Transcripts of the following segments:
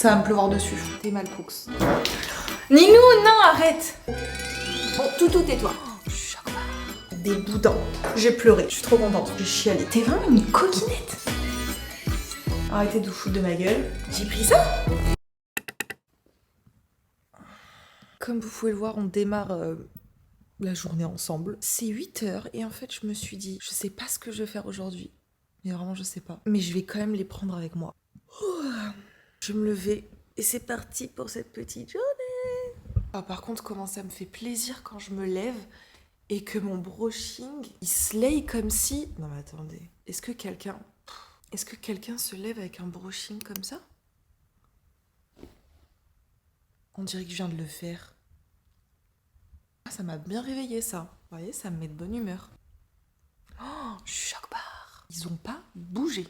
Ça va me pleuvoir dessus. T'es mal cooks. Nilou, non, arrête. Bon, tout tais-toi. Je suis choquée. Des boudins. J'ai pleuré. Je suis trop contente. J'ai chialé. T'es vraiment une coquinette. Arrêtez de vous foutre de ma gueule. J'ai pris ça. Comme vous pouvez le voir, on démarre la journée ensemble. C'est 8h et en fait, je me suis dit, je sais pas ce que je vais faire aujourd'hui. Mais vraiment, je sais pas. Mais je vais quand même les prendre avec moi. Je vais me lever et c'est parti pour cette petite journée. Ah, par contre, comment ça me fait plaisir quand je me lève et que mon brushing, il slay comme si... Non mais attendez, est-ce que quelqu'un se lève avec un brushing comme ça? On dirait que je viens de le faire. Ah, ça m'a bien réveillé ça. Vous voyez, ça me met de bonne humeur. Oh, je suis choc-barre. Ils ont pas bougé.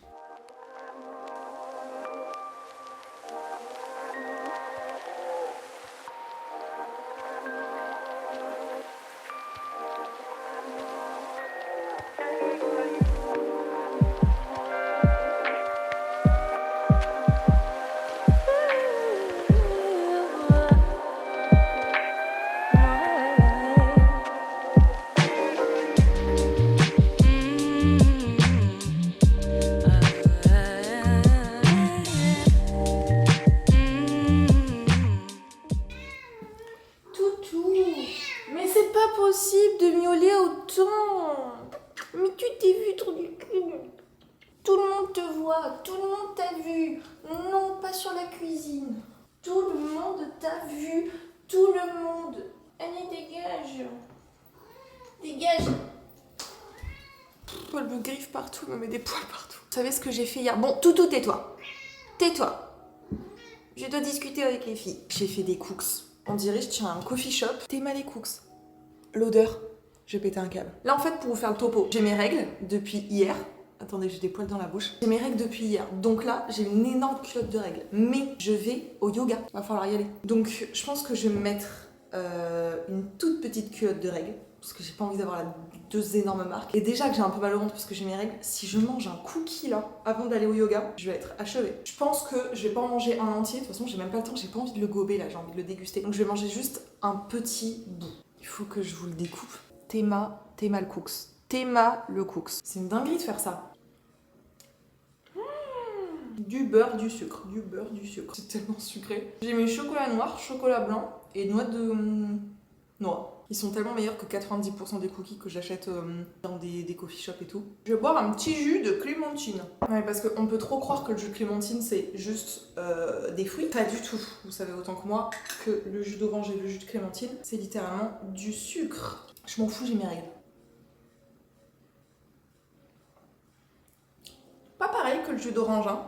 Possible de miauler autant. Mais tu t'es vu trop du cul. Tout le monde te voit, tout le monde t'a vu. Non, pas sur la cuisine. Tout le monde t'a vu, tout le monde. Allez, dégage. Dégage. Elle me griffe partout, elle me met des poils partout. Vous savez ce que j'ai fait hier? Bon, Toutou, tais-toi. Tais-toi. Je dois discuter avec les filles. J'ai fait des cooks. On dirait que je tiens un coffee shop. T'es mal les cooks. L'odeur, je vais péter un câble. Là en fait, pour vous faire le topo, j'ai mes règles depuis hier. Attendez, j'ai des poils dans la bouche. J'ai mes règles depuis hier. Donc là, j'ai une énorme culotte de règles. Mais je vais au yoga. Va falloir y aller. Donc je pense que je vais me mettre une toute petite culotte de règles. Parce que j'ai pas envie d'avoir deux énormes marques. Et déjà que j'ai un peu mal au ventre parce que j'ai mes règles, si je mange un cookie là, avant d'aller au yoga, je vais être achevée. Je pense que je vais pas en manger un entier. De toute façon, j'ai même pas le temps. J'ai pas envie de le gober là. J'ai envie de le déguster. Donc je vais manger juste un petit bout. Il faut que je vous le découpe. Théma le cooks. Théma le cooks. C'est une dinguerie de faire ça. Du beurre, du sucre. Du beurre, du sucre. C'est tellement sucré. J'ai mis chocolat noir, chocolat blanc et noix de noix. Ils sont tellement meilleurs que 90% des cookies que j'achète dans des coffee shops et tout. Je vais boire un petit jus de clémentine. Ouais, parce qu'on peut trop croire que le jus de clémentine c'est juste des fruits. Pas du tout. Vous savez autant que moi que le jus d'orange et le jus de clémentine, c'est littéralement du sucre. Je m'en fous, j'ai mes règles. Pas pareil que le jus d'orange, hein.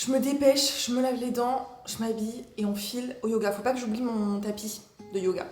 Je me dépêche, je me lave les dents, je m'habille et on file au yoga. Faut pas que j'oublie mon tapis de yoga.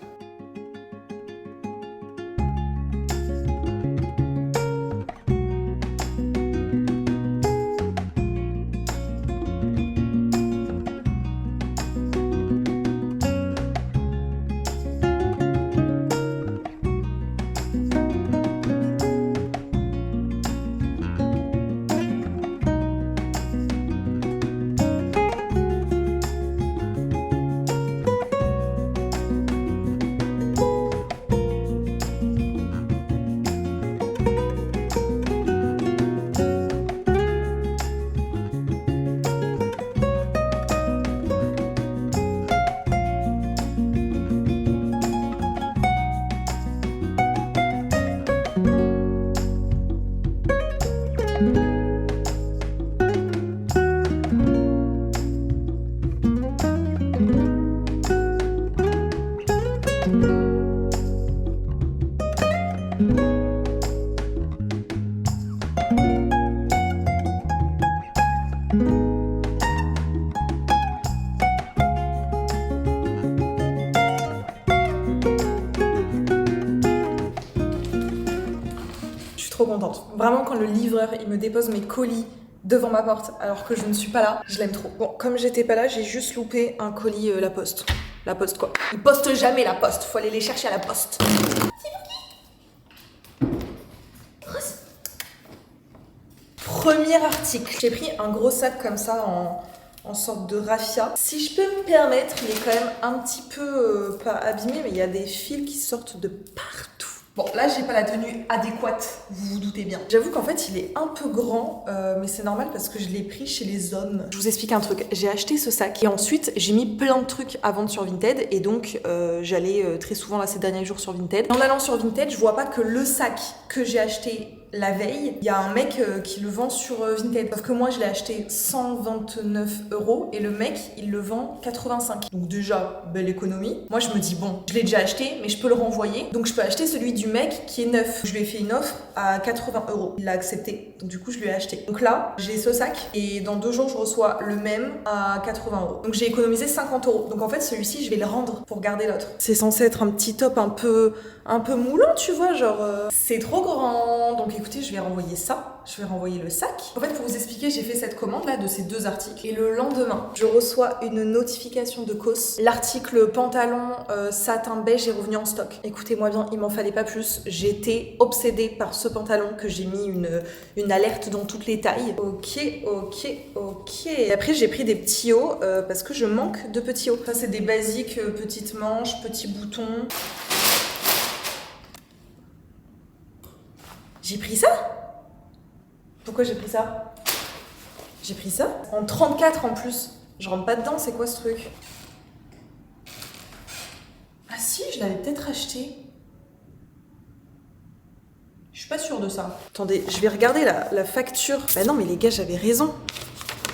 Trop contente. Vraiment, quand le livreur il me dépose mes colis devant ma porte alors que je ne suis pas là, je l'aime trop. Bon, comme j'étais pas là, j'ai juste loupé un colis La Poste. La poste quoi. Ils postent jamais la poste, faut aller les chercher à la poste. Premier article. J'ai pris un gros sac comme ça en sorte de raffia. Si je peux me permettre, il est quand même un petit peu pas abîmé, mais il y a des fils qui sortent de partout. Bon, là, j'ai pas la tenue adéquate, vous vous doutez bien. J'avoue qu'en fait, il est un peu grand, mais c'est normal parce que je l'ai pris chez les hommes. Je vous explique un truc. J'ai acheté ce sac et ensuite, j'ai mis plein de trucs à vendre sur Vinted et donc, j'allais très souvent là ces derniers jours sur Vinted. En allant sur Vinted, je vois pas que le sac que j'ai acheté la veille, il y a un mec qui le vend sur Vinted. Sauf que moi, je l'ai acheté 129 € et le mec, il le vend 85. Donc déjà, belle économie. Moi, je me dis, bon, je l'ai déjà acheté, mais je peux le renvoyer. Donc, je peux acheter celui du mec qui est neuf. Je lui ai fait une offre à 80 €. Il l'a accepté. Donc, du coup, je lui ai acheté. Donc là, j'ai ce sac et dans 2 jours, je reçois le même à 80 €. Donc, j'ai économisé 50 €. Donc, en fait, celui-ci, je vais le rendre pour garder l'autre. C'est censé être un petit top un peu moulant, tu vois, genre c'est trop grand. Donc écoutez, je vais renvoyer ça, je vais renvoyer le sac. En fait, pour vous expliquer, j'ai fait cette commande là de ces 2 articles et le lendemain, je reçois une notification de COS. L'article pantalon satin beige est revenu en stock. Écoutez-moi bien, il m'en fallait pas plus. J'étais obsédée par ce pantalon que j'ai mis une alerte dans toutes les tailles. Ok. Et après, j'ai pris des petits hauts parce que je manque de petits hauts. Ça, c'est des basiques, petites manches, petits boutons. J'ai pris ça? Pourquoi j'ai pris ça? J'ai pris ça en 34 en plus. Je rentre pas dedans, c'est quoi ce truc? Ah si, je l'avais peut-être acheté. Je suis pas sûre de ça. Attendez, je vais regarder la facture. Bah non mais les gars, j'avais raison.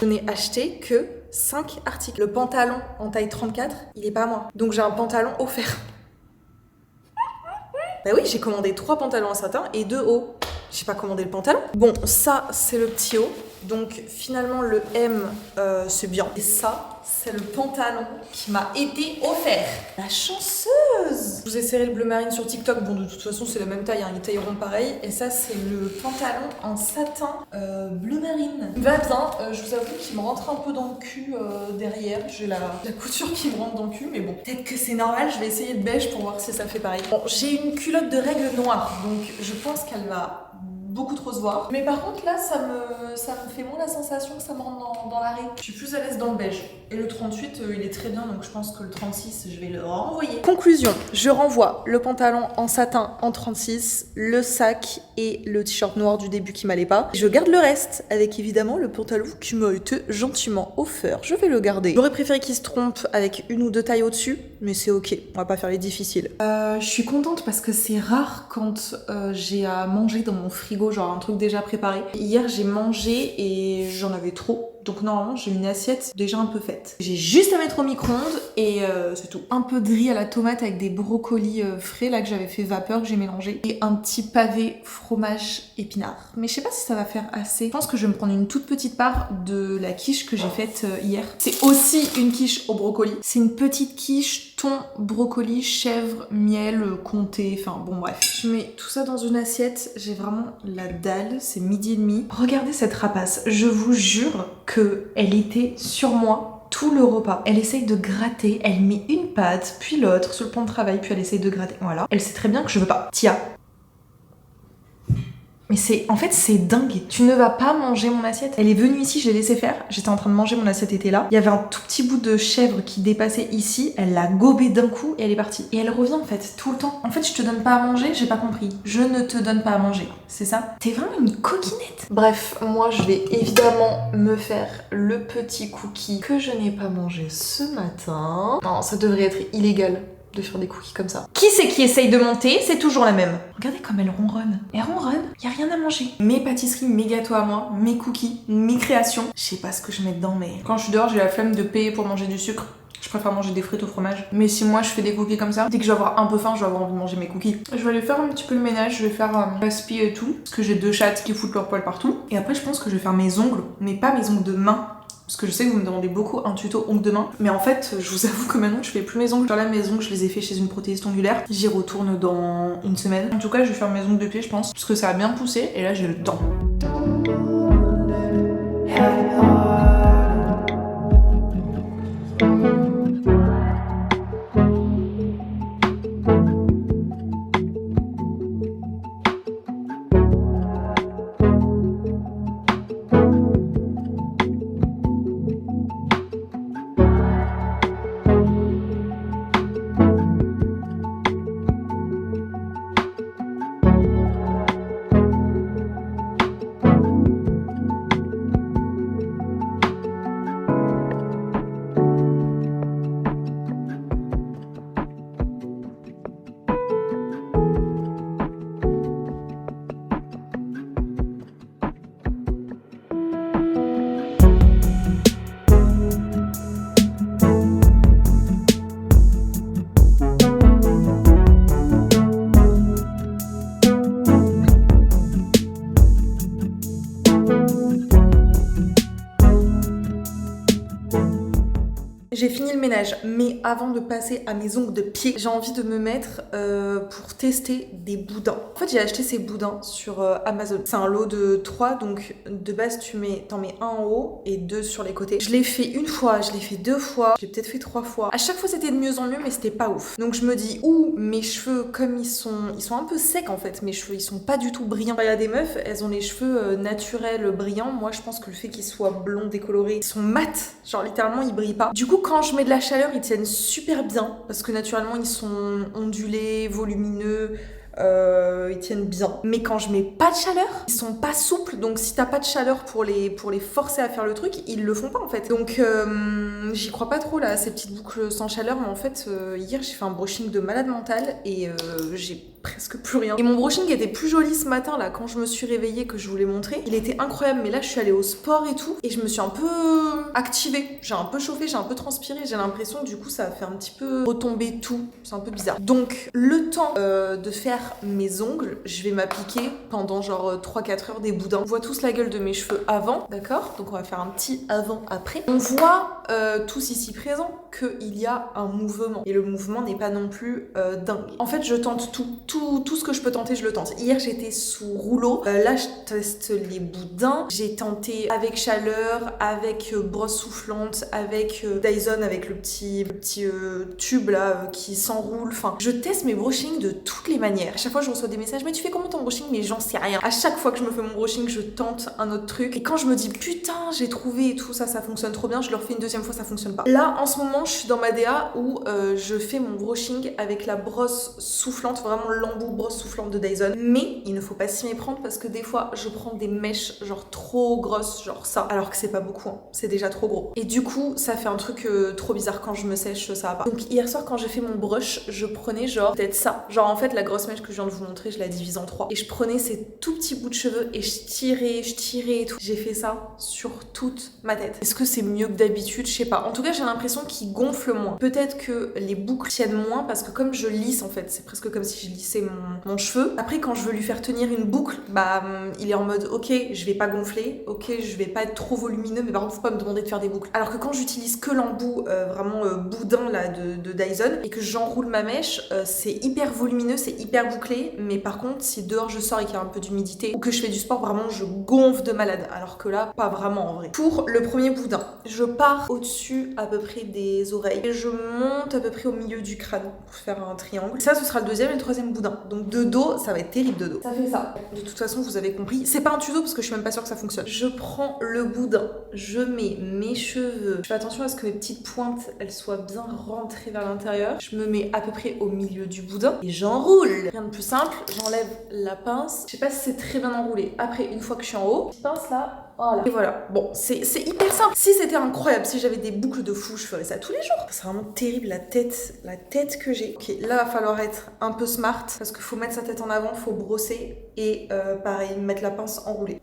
Je n'ai acheté que 5 articles. Le pantalon en taille 34, il est pas à moi. Donc j'ai un pantalon offert. Bah oui, j'ai commandé 3 pantalons en satin et 2 hauts. J'ai pas commandé le pantalon. Bon, ça, c'est le petit haut. Donc, finalement, le M, c'est bien. Et ça, c'est le pantalon qui m'a été offert. La chanceuse! Je vous ai serré le bleu marine sur TikTok. Bon, de toute façon, c'est la même taille. Hein. Ils tailleront pareil. Et ça, c'est le pantalon en satin bleu marine. Il va bien. Je vous avoue qu'il me rentre un peu dans le cul derrière. J'ai la couture qui me rentre dans le cul. Mais bon, peut-être que c'est normal. Je vais essayer de beige pour voir si ça fait pareil. Bon, j'ai une culotte de règles noire. Donc, je pense qu'elle va beaucoup trop se voir. Mais par contre là ça me fait moins la sensation que ça me rentre dans l'arrêt. Je suis plus à l'aise dans le beige. Et le 38 il est très bien donc je pense que le 36 je vais le renvoyer. Conclusion, je renvoie le pantalon en satin en 36, le sac et le t-shirt noir du début qui m'allait pas. Je garde le reste avec évidemment le pantalon qui m'a été gentiment offert. Je vais le garder. J'aurais préféré qu'il se trompe avec 1 ou 2 tailles au-dessus mais c'est ok, on va pas faire les difficiles. Je suis contente parce que c'est rare quand j'ai à manger dans mon frigo genre un truc déjà préparé. Hier j'ai mangé et j'en avais trop. Donc normalement j'ai une assiette déjà un peu faite. J'ai juste à mettre au micro-ondes et c'est tout. Un peu de riz à la tomate avec des brocolis frais là que j'avais fait vapeur, que j'ai mélangé. Et un petit pavé fromage épinard. Mais je sais pas si ça va faire assez. Je pense que je vais me prendre une toute petite part de la quiche que j'ai faite hier. C'est aussi une quiche au brocoli. C'est une petite quiche thon, brocoli, chèvre, miel, comté, enfin bon bref. Je mets tout ça dans une assiette. J'ai vraiment la dalle, c'est 12h30. Regardez cette rapace, je vous jure qu'elle était sur moi tout le repas. Elle essaye de gratter, elle met une patte, puis l'autre sur le plan de travail, puis elle essaye de gratter. Voilà. Elle sait très bien que je veux pas. Tia. Mais en fait c'est dingue. Tu ne vas pas manger mon assiette. Elle est venue ici, je l'ai laissé faire. J'étais en train de manger, mon assiette était là. Il y avait un tout petit bout de chèvre qui dépassait ici. Elle l'a gobé d'un coup et elle est partie. Et elle revient en fait tout le temps. En fait je te donne pas à manger, j'ai pas compris. Je ne te donne pas à manger. C'est ça? T'es vraiment une coquinette. Bref, moi je vais évidemment me faire le petit cookie que je n'ai pas mangé ce matin. Non, ça devrait être illégal de faire des cookies comme ça. Qui c'est qui essaye de monter? C'est toujours la même. Regardez comme elle ronronne. Elle ronronne, y a rien à manger. Mes pâtisseries, mes gâteaux à moi, mes cookies, mes créations. Je sais pas ce que je mets dedans, mais quand je suis dehors, j'ai la flemme de payer pour manger du sucre. Je préfère manger des frites au fromage. Mais si moi je fais des cookies comme ça, dès que je vais avoir un peu faim, je vais avoir envie de manger mes cookies. Je vais aller faire un petit peu le ménage, je vais faire gaspi et tout. Parce que j'ai 2 chattes qui foutent leurs poils partout. Et après je pense que je vais faire mes ongles, mais pas mes ongles de main. Parce que je sais que vous me demandez beaucoup un tuto ongles de main. Mais en fait, je vous avoue que maintenant je fais plus mes ongles. Genre là, mes ongles, je les ai fait chez une prothésiste ongulaire. J'y retourne dans une semaine. En tout cas, je vais faire mes ongles de pied, je pense. Parce que ça a bien poussé et là, j'ai le temps. ménage. Mais avant de passer à mes ongles de pied, j'ai envie de me mettre pour tester des boudins. En fait, j'ai acheté ces boudins sur Amazon. C'est un lot de 3, donc de base, t'en mets un en haut et 2 sur les côtés. Je l'ai fait une fois, je l'ai fait 2 fois, je l'ai peut-être fait 3 fois. À chaque fois, c'était de mieux en mieux, mais c'était pas ouf. Donc je me dis, mes cheveux, comme ils sont un peu secs en fait, mes cheveux, ils sont pas du tout brillants. Il y a des meufs, elles ont les cheveux naturels, brillants. Moi, je pense que le fait qu'ils soient blonds, décolorés, ils sont mat. Genre, littéralement, ils brillent pas. Du coup, quand je mets de la chaleur, ils tiennent super bien, parce que naturellement, ils sont ondulés, volumineux. Ils tiennent bien. Mais quand je mets pas de chaleur, ils sont pas souples. Donc si t'as pas de chaleur pour les forcer à faire le truc, ils le font pas en fait. Donc j'y crois pas trop là, ces petites boucles sans chaleur. Mais en fait, hier j'ai fait un brushing de malade mental et j'ai presque plus rien. Et mon brushing était plus joli ce matin là quand je me suis réveillée que je vous l'ai montré. Il était incroyable, mais là je suis allée au sport et tout et je me suis un peu activée. J'ai un peu chauffé, j'ai un peu transpiré. J'ai l'impression du coup ça a fait un petit peu retomber tout. C'est un peu bizarre. Donc le temps de faire mes ongles, je vais m'appliquer pendant genre 3-4 heures des boudins. On voit tous la gueule de mes cheveux avant, d'accord? Donc on va faire un petit avant-après. On voit tous ici présents qu'il y a un mouvement. Et le mouvement n'est pas non plus dingue. En fait, je tente tout ce que je peux tenter, je le tente. Hier, j'étais sous rouleau. Là, je teste les boudins. J'ai tenté avec chaleur, avec brosse soufflante, avec Dyson, avec le petit tube là qui s'enroule. Enfin, je teste mes brushings de toutes les manières. À chaque fois, je reçois des messages, mais tu fais comment ton brushing? Mais j'en sais rien. À chaque fois que je me fais mon brushing, je tente un autre truc. Et quand je me dis, putain, j'ai trouvé et tout, ça fonctionne trop bien, je le refais une deuxième fois, ça fonctionne pas. Là, en ce moment, je suis dans ma DA où je fais mon brushing avec la brosse soufflante, vraiment l'embout brosse soufflante de Dyson. Mais il ne faut pas s'y méprendre parce que des fois, je prends des mèches genre trop grosses, genre ça, alors que c'est pas beaucoup, hein. C'est déjà trop gros. Et du coup, ça fait un truc trop bizarre quand je me sèche, ça va pas. Donc hier soir, quand j'ai fait mon brush, je prenais genre peut-être ça. Genre en fait, la grosse mèche que je viens de vous montrer, je la divise en 3. Et je prenais ces tout petits bouts de cheveux et je tirais et tout. J'ai fait ça sur toute ma tête. Est-ce que c'est mieux que d'habitude? Je sais pas. En tout cas, j'ai l'impression qu'il gonfle moins. Peut-être que les boucles tiennent moins parce que comme je lisse en fait, c'est presque comme si je lissais mon cheveu. Après, quand je veux lui faire tenir une boucle, bah il est en mode ok, je vais pas gonfler, ok, je vais pas être trop volumineux, mais par contre, faut pas me demander de faire des boucles. Alors que quand j'utilise que l'embout vraiment boudin là de Dyson et que j'enroule ma mèche, c'est hyper volumineux, c'est hyper bouclé, mais par contre, si dehors je sors et qu'il y a un peu d'humidité ou que je fais du sport, vraiment je gonfle de malade. Alors que là, pas vraiment en vrai. Pour le premier boudin, je pars au-dessus à peu près des oreilles et je monte à peu près au milieu du crâne pour faire un triangle. Ça, ce sera le deuxième et le troisième boudin. Donc de dos, ça va être terrible de dos. Ça fait ça. De toute façon, vous avez compris. C'est pas un tuto parce que je suis même pas sûre que ça fonctionne. Je prends le boudin, je mets mes cheveux. Je fais attention à ce que mes petites pointes, elles soient bien rentrées vers l'intérieur. Je me mets à peu près au milieu du boudin et j'enroule. Rien de plus simple, j'enlève la pince. Je sais pas si c'est très bien enroulé. Après, une fois que je suis en haut, petite pince là. Voilà. Et voilà. Bon, c'est hyper simple. Si c'était incroyable, si j'avais des boucles de fou, je ferais ça tous les jours. C'est vraiment terrible la tête que j'ai. Ok, là, va falloir être un peu smart parce qu'il faut mettre sa tête en avant, faut brosser et pareil, mettre la pince enroulée.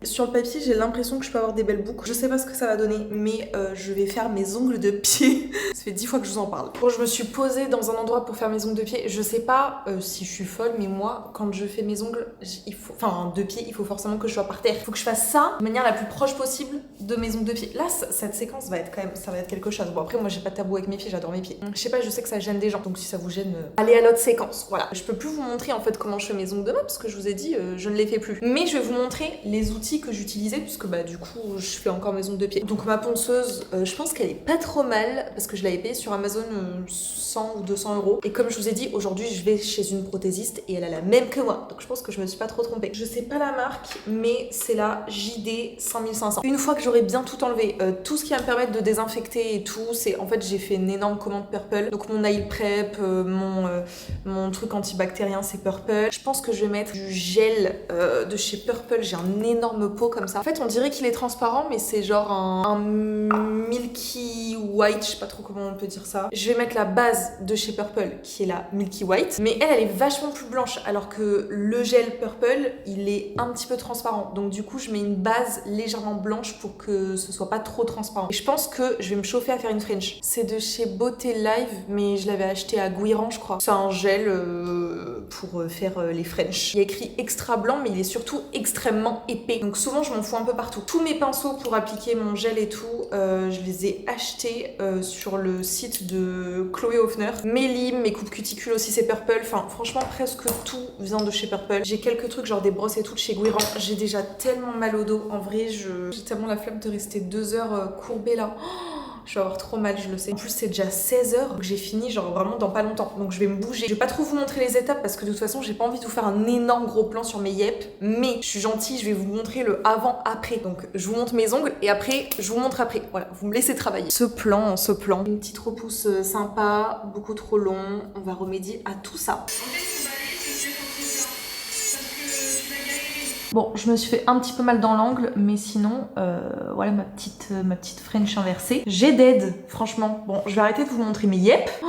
Sur le papier, j'ai l'impression que je peux avoir des belles boucles. Je sais pas ce que ça va donner, mais je vais faire mes ongles de pied. Ça fait 10 fois que je vous en parle. Bon, je me suis posée dans un endroit pour faire mes ongles de pied. Je sais pas si je suis folle, mais moi, quand je fais mes ongles, de pied, il faut forcément que je sois par terre. Il faut que je fasse ça de manière la plus proche possible de mes ongles de pied. Là, cette séquence va être quand même, ça va être quelque chose. Bon, après, moi, j'ai pas de tabou avec mes pieds, j'adore mes pieds. Je sais pas, je sais que ça gêne des gens. Donc, si ça vous gêne, allez à l'autre séquence. Voilà. Je peux plus vous montrer en fait comment je fais mes ongles demain parce que je vous ai dit, je ne les fais plus. Mais je vais vous montrer les outils que j'utilisais puisque bah du coup je fais encore mes ongles de pied. Donc ma ponceuse, je pense qu'elle est pas trop mal parce que je l'avais payée sur Amazon 100 ou 200 euros. Et comme je vous ai dit, aujourd'hui je vais chez une prothésiste et elle a la même que moi. Donc je pense que je me suis pas trop trompée. Je sais pas la marque, mais c'est la JD 5500. Une fois que j'aurai bien tout enlevé, tout ce qui va me permettre de désinfecter et tout, c'est en fait j'ai fait une énorme commande Purple. Donc mon nail prep, mon truc antibactérien c'est Purple. Je pense que je vais mettre du gel de chez Purple. J'ai un énorme pot comme ça. En fait on dirait qu'il est transparent mais c'est genre un milky white, je sais pas trop comment on peut dire ça. Je vais mettre la base de chez Purple qui est la milky white, mais elle est vachement plus blanche alors que le gel Purple il est un petit peu transparent. Donc du coup je mets une base légèrement blanche pour que ce soit pas trop transparent. Et je pense que je vais me chauffer à faire une French. C'est de chez Beauté Live mais je l'avais acheté à Guiran je crois. C'est un gel pour faire les French. Il y a écrit extra blanc mais il est surtout extrêmement épais. Donc Donc souvent je m'en fous un peu partout. Tous mes pinceaux pour appliquer mon gel et tout, je les ai achetés sur le site de Chloé Hofner. Mes limes, mes coupes cuticules aussi c'est Purple. Enfin franchement presque tout vient de chez Purple. J'ai quelques trucs genre des brosses et tout de chez Guiran. J'ai déjà tellement mal au dos. En vrai j'ai tellement la flemme de rester 2 heures courbée là. Je vais avoir trop mal, je le sais. En plus, c'est déjà 16h, donc j'ai fini genre vraiment dans pas longtemps. Donc je vais me bouger. Je vais pas trop vous montrer les étapes parce que de toute façon, j'ai pas envie de vous faire un énorme gros plan sur mes yep. Mais je suis gentille, je vais vous montrer le avant-après. Donc je vous montre mes ongles et après, je vous montre après. Voilà, vous me laissez travailler. Ce plan. Une petite repousse sympa, beaucoup trop long. On va remédier à tout ça. Bon, je me suis fait un petit peu mal dans l'angle, mais sinon, voilà ma petite French inversée. J'ai dead, franchement. Bon, je vais arrêter de vous montrer mes yep. Oh,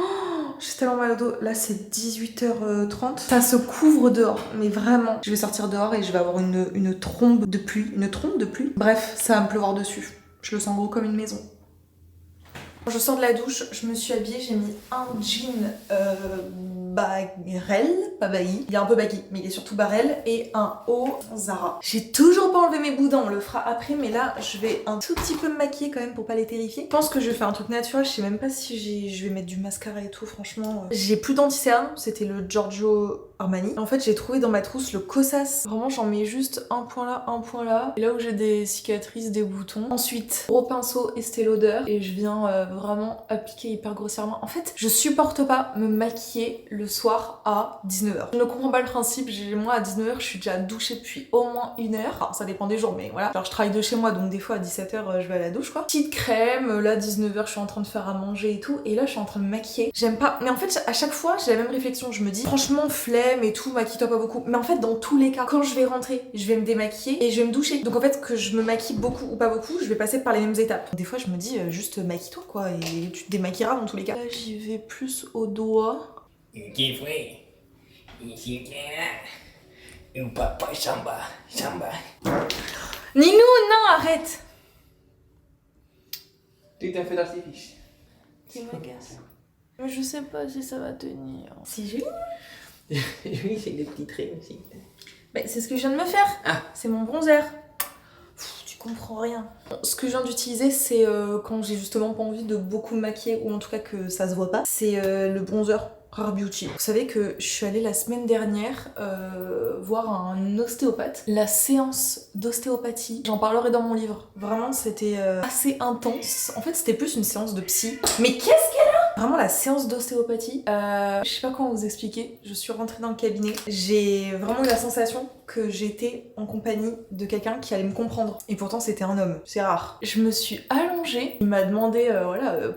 j'ai tellement mal au dos. Là, c'est 18h30. Ça se couvre dehors, mais vraiment. Je vais sortir dehors et je vais avoir une trombe de pluie. Une trombe de pluie? Bref, ça va me pleuvoir dessus. Je le sens gros comme une maison. Je sors de la douche, je me suis habillée, j'ai mis un jean barrel, pas baggy. Il est un peu baggy, mais il est surtout barrel, et un haut Zara. J'ai toujours pas enlevé mes boudins, on le fera après, mais là je vais un tout petit peu me maquiller quand même pour pas les terrifier. Je pense que je vais faire un truc naturel, je sais même pas si je vais mettre du mascara et tout, franchement. J'ai plus d'anti-cerne, c'était le Giorgio Armani. En fait, j'ai trouvé dans ma trousse le Kosas. Vraiment, j'en mets juste un point là, un point là. Et là où j'ai des cicatrices, des boutons. Ensuite, gros pinceau Estée Lauder. Et je viens vraiment appliquer hyper grossièrement. En fait, je supporte pas me maquiller le soir à 19h. Je ne comprends pas le principe. Moi, à 19h, je suis déjà douchée depuis au moins 1 heure. Enfin, ça dépend des jours, mais voilà. Genre, je travaille de chez moi, donc des fois, à 17h, je vais à la douche, quoi. Petite crème. Là, 19h, je suis en train de faire à manger et tout. Et là, je suis en train de me maquiller. J'aime pas. Mais en fait, à chaque fois, j'ai la même réflexion. Je me dis, franchement, flemme et tout, maquille-toi pas beaucoup. Mais en fait, dans tous les cas, quand je vais rentrer, je vais me démaquiller et je vais me doucher. Donc en fait, que je me maquille beaucoup ou pas beaucoup, je vais passer par les mêmes étapes. Des fois, je me dis, juste maquille-toi, quoi, et tu te démaquilleras dans tous les cas. Là, j'y vais plus au doigt. Ninou, non, arrête! Tu t'as fait d'artifice. Tu m'agaces. Mais je sais pas si ça va tenir. Si j'ai. Oui, c'est des petits traits aussi. Bah, c'est ce que je viens de me faire. Ah. C'est mon bronzer. Tu comprends rien. Ce que je viens d'utiliser, c'est quand j'ai justement pas envie de beaucoup me maquiller, ou en tout cas que ça se voit pas, c'est le bronzer Rare Beauty. Vous savez que je suis allée la semaine dernière voir un ostéopathe. La séance d'ostéopathie, j'en parlerai dans mon livre. Vraiment, c'était assez intense. En fait, c'était plus une séance de psy. Mais qu'est-ce qu'elle a? Vraiment, la séance d'ostéopathie, je sais pas comment vous expliquer. Je suis rentrée dans le cabinet. J'ai vraiment eu la sensation que j'étais en compagnie de quelqu'un qui allait me comprendre. Et pourtant, c'était un homme. C'est rare. Je me suis allongée. Il m'a demandé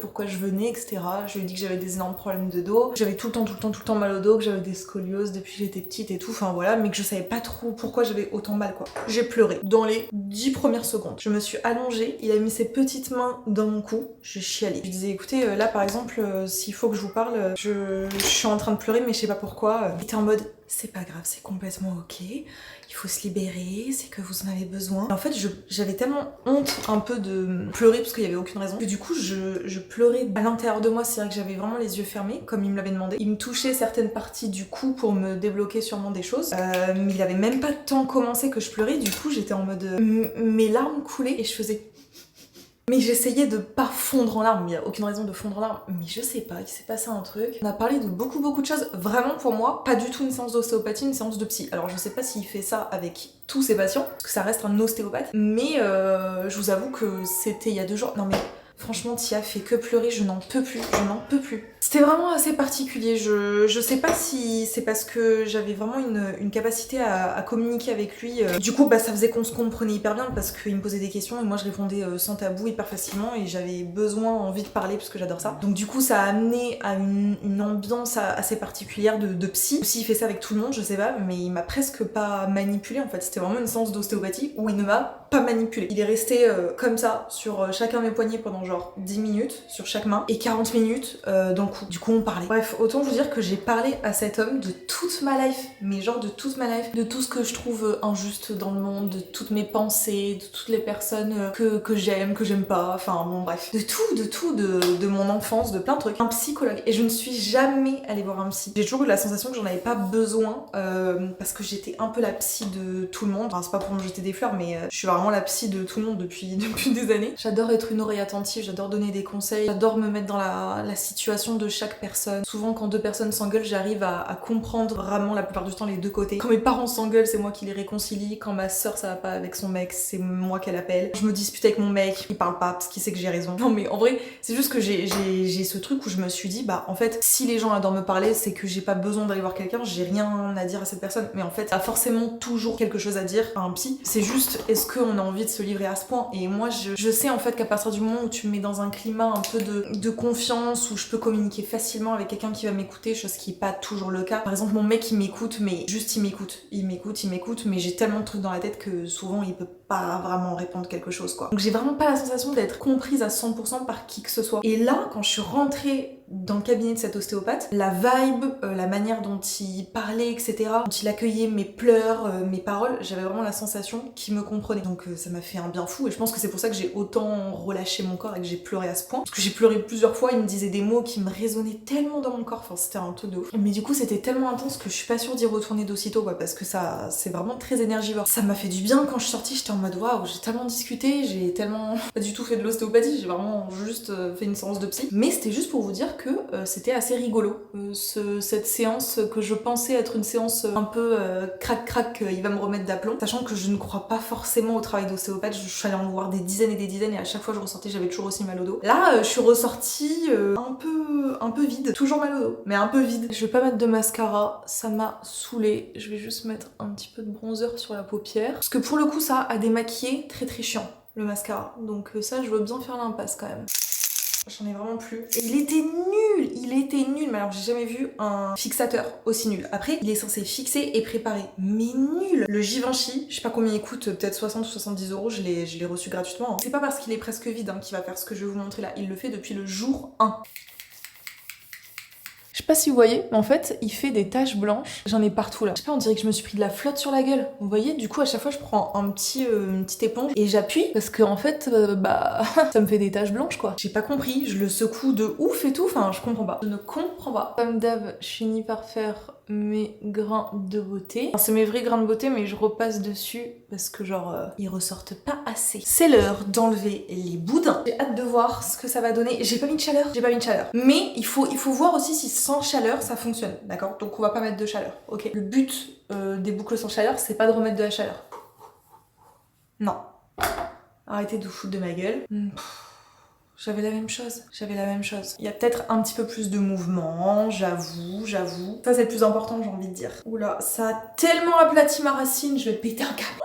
pourquoi je venais, etc. Je lui ai dit que j'avais des énormes problèmes de dos. J'avais tout le temps mal au dos, que j'avais des scolioses depuis que j'étais petite et tout. Enfin voilà, mais que je savais pas trop pourquoi j'avais autant mal, quoi. J'ai pleuré dans les 10 premières secondes. Je me suis allongée. Il a mis ses petites mains dans mon cou. Je chialais. Je lui disais, écoutez, là par exemple, s'il faut que je vous parle, je suis en train de pleurer, mais je sais pas pourquoi. Il était en mode, c'est pas grave, c'est complètement ok, il faut se libérer, c'est que vous en avez besoin. Et en fait, j'avais tellement honte un peu de pleurer parce qu'il y avait aucune raison, que du coup, je pleurais à l'intérieur de moi, c'est-à-dire que j'avais vraiment les yeux fermés, comme il me l'avait demandé. Il me touchait certaines parties du cou pour me débloquer sûrement des choses, mais il avait même pas tant commencé que je pleurais, du coup, j'étais en mode... mes larmes coulaient et je faisais... Mais j'essayais de pas fondre en larmes, il n'y a aucune raison de fondre en larmes, mais je sais pas, il s'est passé un truc. On a parlé de beaucoup de choses, vraiment pour moi, pas du tout une séance d'ostéopathie, une séance de psy. Alors je sais pas s'il fait ça avec tous ses patients, parce que ça reste un ostéopathe, mais je vous avoue que c'était il y a 2 jours. Non mais franchement, Tia fait que pleurer, je n'en peux plus, je n'en peux plus. C'était vraiment assez particulier, je sais pas si c'est parce que j'avais vraiment une capacité à communiquer avec lui. Du coup, bah ça faisait qu'on se comprenait hyper bien parce qu'il me posait des questions et moi je répondais sans tabou hyper facilement et j'avais envie de parler parce que j'adore ça. Donc du coup, ça a amené à une ambiance assez particulière de psy. S'il fait ça avec tout le monde, je sais pas, mais il m'a presque pas manipulée en fait. C'était vraiment une séance d'ostéopathie où il ne m'a pas manipulé. Il est resté comme ça sur chacun de mes poignets pendant genre 10 minutes sur chaque main et 40 minutes dans le cou. Du coup on parlait. Bref, autant vous dire que j'ai parlé à cet homme de toute ma life, mais genre de toute ma life, de tout ce que je trouve injuste dans le monde, de toutes mes pensées, de toutes les personnes que j'aime, que j'aime pas, enfin bon bref. De tout, de mon enfance, de plein de trucs. Un psychologue. Et je ne suis jamais allée voir un psy. J'ai toujours eu la sensation que j'en avais pas besoin parce que j'étais un peu la psy de tout le monde. Enfin c'est pas pour me jeter des fleurs mais je suis vraiment la psy de tout le monde depuis des années. J'adore être une oreille attentive, j'adore donner des conseils, j'adore me mettre dans la situation de chaque personne. Souvent quand deux personnes s'engueulent, j'arrive à comprendre vraiment la plupart du temps les deux côtés. Quand mes parents s'engueulent, c'est moi qui les réconcilie. Quand ma soeur ça va pas avec son mec, c'est moi qu'elle appelle. Je me dispute avec mon mec, il parle pas parce qu'il sait que j'ai raison. Non mais en vrai, c'est juste que j'ai ce truc où je me suis dit bah en fait si les gens adorent me parler, c'est que j'ai pas besoin d'aller voir quelqu'un, j'ai rien à dire à cette personne. Mais en fait, t'as forcément toujours quelque chose à dire à un psy. C'est juste est-ce qu'on a envie de se livrer à ce point? Et moi je sais en fait qu'à partir du moment où tu me mets dans un climat un peu de confiance, où je peux communiquer facilement avec quelqu'un qui va m'écouter, chose qui est pas toujours le cas. Par exemple mon mec il m'écoute, mais juste il m'écoute, mais j'ai tellement de trucs dans la tête que souvent il peut pas vraiment répondre quelque chose quoi. Donc j'ai vraiment pas la sensation d'être comprise à 100% par qui que ce soit. Et là quand je suis rentrée dans le cabinet de cet ostéopathe, la vibe, la manière dont il parlait, etc., dont il accueillait mes pleurs, mes paroles, j'avais vraiment la sensation qu'il me comprenait. Donc ça m'a fait un bien fou et je pense que c'est pour ça que j'ai autant relâché mon corps et que j'ai pleuré à ce point. Parce que j'ai pleuré plusieurs fois, il me disait des mots qui me résonnaient tellement dans mon corps, enfin c'était un truc de ouf. Mais du coup c'était tellement intense que je suis pas sûre d'y retourner d'aussitôt quoi, parce que ça c'est vraiment très énergivore. Ça m'a fait du bien quand je suis sortie, j'étais en mode waouh, j'ai tellement discuté, j'ai tellement pas du tout fait de l'ostéopathie, j'ai vraiment juste fait une séance de psy. Mais c'était juste pour vous dire que c'était assez rigolo cette séance que je pensais être une séance un peu crac il va me remettre d'aplomb, sachant que je ne crois pas forcément au travail d'ostéopathe. Je suis allée en voir des dizaines et des dizaines et à chaque fois je ressortais j'avais toujours aussi mal au dos. Là je suis ressortie un peu vide, toujours mal au dos mais un peu vide. Je vais pas mettre de mascara, ça m'a saoulée, je vais juste mettre un petit peu de bronzer sur la paupière parce que pour le coup ça a démaquillé très chiant le mascara, donc ça je veux bien faire l'impasse quand même. J'en ai vraiment plus. Et il était nul, mais alors j'ai jamais vu un fixateur aussi nul. Après, il est censé fixer et préparer, mais nul. Le Givenchy, je sais pas combien il coûte, peut-être 60 ou 70 euros, je l'ai reçu gratuitement. C'est pas parce qu'il est presque vide qu'il va faire ce que je vais vous montrer là, il le fait depuis le jour 1. Je sais pas si vous voyez, mais en fait, il fait des taches blanches. J'en ai partout là. Je sais pas, on dirait que je me suis pris de la flotte sur la gueule. Vous voyez, du coup, à chaque fois, je prends une petite éponge et j'appuie parce que en fait, ça me fait des taches blanches quoi. J'ai pas compris, je le secoue de ouf et tout. Enfin, je comprends pas. Je ne comprends pas. Comme d'hab, je finis par faire mes grains de beauté. Enfin, c'est mes vrais grains de beauté, mais je repasse dessus parce que genre, ils ressortent pas assez. C'est l'heure d'enlever les boudins. J'ai hâte de voir ce que ça va donner. J'ai pas mis de chaleur. Mais il faut voir aussi si sans chaleur ça fonctionne, d'accord? Donc on va pas mettre de chaleur, ok? Le but des boucles sans chaleur, c'est pas de remettre de la chaleur. Non. Arrêtez de vous foutre de ma gueule. J'avais la même chose. Il y a peut-être un petit peu plus de mouvement, j'avoue. Ça c'est le plus important, j'ai envie de dire. Oula, ça a tellement aplati ma racine, je vais péter un câble.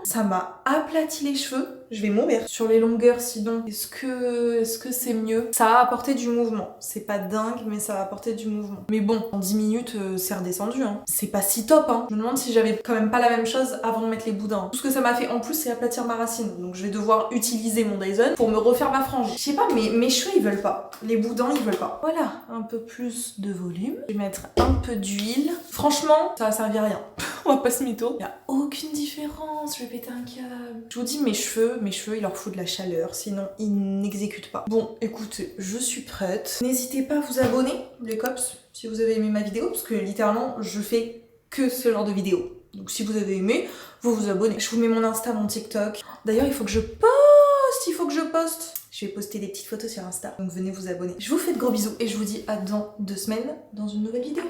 Ça m'a aplati les cheveux, je vais mourir. Sur les longueurs sinon, est-ce que c'est mieux? Ça a apporté du mouvement. C'est pas dingue, mais ça a apporté du mouvement. Mais bon, en 10 minutes, c'est redescendu. Hein. C'est pas si top. Hein. Je me demande si j'avais quand même pas la même chose avant de mettre les boudins. Tout ce que ça m'a fait en plus, c'est aplatir ma racine. Donc je vais devoir utiliser mon Dyson pour me refaire ma frange. Je sais pas, mais mes cheveux, ils veulent pas. Les boudins, ils veulent pas. Voilà, un peu plus de volume. Je vais mettre un peu d'huile. Franchement, ça va servir à rien. On va pas se mytho. Y a aucune différence, je vais péter un câble. Je vous dis, mes cheveux, il leur faut de la chaleur, sinon ils n'exécutent pas. Bon, écoutez, je suis prête. N'hésitez pas à vous abonner, les cops, si vous avez aimé ma vidéo, parce que littéralement, je fais que ce genre de vidéo. Donc si vous avez aimé, vous vous abonnez. Je vous mets mon Insta, mon TikTok. D'ailleurs, il faut que je poste. Je vais poster des petites photos sur Insta, donc venez vous abonner. Je vous fais de gros bisous et je vous dis à dans 2 semaines dans une nouvelle vidéo.